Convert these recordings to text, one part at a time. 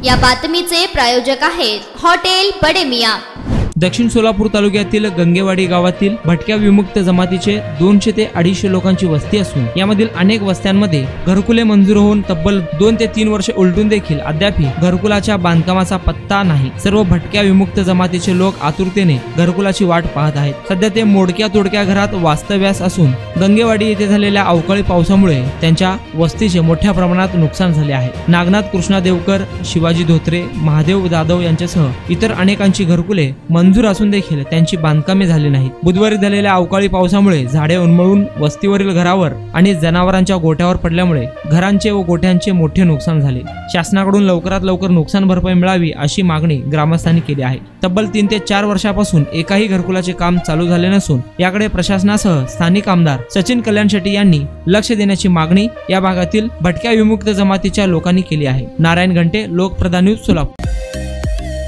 या बातमीचे प्रायोजक आहेत हॉटेल बडे मियां। दक्षिण सोलापूर तालुक्यातील गंगेवाडी गावातील भटक्या विमुक्त जमातीचे 200 ते 250 लोकांची वस्ती असून यामधील अनेक वस्त्यांमध्ये घरकुले मंजूर होऊन तब्बल 2 ते 3 वर्षे उलटून देखील अद्याप घरकुलाच्या बांधकामाचा पत्ता नाही। सर्व भटक्या विमुक्त जमातीचे लोक आतुरतेने घरकुलाची वाट पाहत आहेत। सध्या ते मोडक्या तोडक्या घरात वास्तव्यास असून गंगेवाडी येथे झालेल्या अवकाळी पावसामुळे त्यांच्या वस्तीचे मोठ्या प्रमाणात नुकसान झाले आहे। नागनाथ कृष्णा देवकर, शिवाजी धोत्रे, महादेव जाधव यांच्यासह इतर अनेकांची घरकुले मंजूर असून देखील त्यांची बांधकामे झाली नाहीत। बुधवारी झालेल्या अवकाळी पावसामुळे झाडे उन्मळून वस्तीवरील घरावर आणि जनावरांच्या गोठ्यावर पडल्यामुळे घरांचे व गोठ्यांचे मोठे नुकसान झाले। शासनाकडून लवकरात लवकर नुकसान भरपाई मिळावी अशी मागणी ग्रामस्थांनी केली आहे। तब्बल 3 ते 4 वर्षापासून एकाही घरकुलाचे काम चालू झाले नसून याकडे प्रशासनासह स्थानिक आमदार सचिन कल्याण शेट्टी यांनी लक्ष देण्याची मागणी या भागातील भटक्या विमुक्त जमातीच्या लोकांनी केली आहे। नारायण घंटे, Lokpradhan news, Solapur.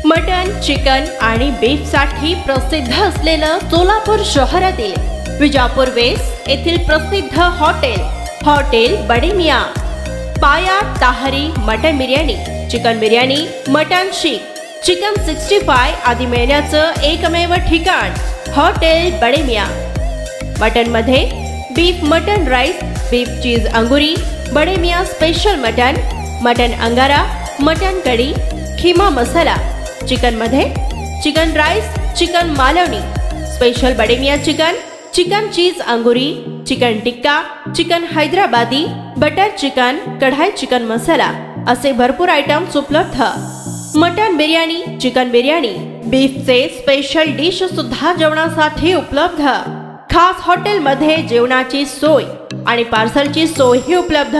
Mutton, chicken आणि बीफ साठी प्रसिद्ध असलेलं सोलापूर शहरातील विजापूर वेस्ट येथील प्रसिद्ध हॉटेल बडे मियां। पाया ताहरी mutton biryani, chicken biryani, mutton seekh, chicken 65 आदी मिळण्याचं एकमेव ठिकाण हॉटेल बडे मियां। मटन मध्ये beef mutton rice, beef cheese अंगुरी, Bade Miyan special mutton, mutton अंगारा, मटन कढी, खीमा मसाला। चिकन मध्ये chicken rice, chicken Malvani, special Bade Miyan chicken, chicken cheese अंगुरी, chicken tikka, chicken Hyderabadi, butter chicken, kadai chicken masala असे भरपूर आयटम्स उपलब्ध। मटन बिर्याणी, चिकन बिर्याणी, बीफचे स्पेशल डिश सुद्धा जेवणासाठी उपलब्ध। खास हॉटेल मध्ये जेवणाची सोय आणि पार्सलची सोयही उपलब्ध।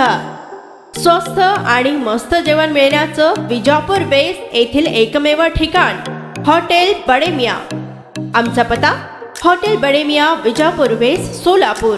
स्वस्त आणि मस्त जेवण मिळण्याचं विजापूर वेस्ट येथील एकमेव ठिकाण हॉटेल बडे मियां। आमचा पत्ता हॉटेल बडे मियां, विजापूर वेस्ट, सोलापूर।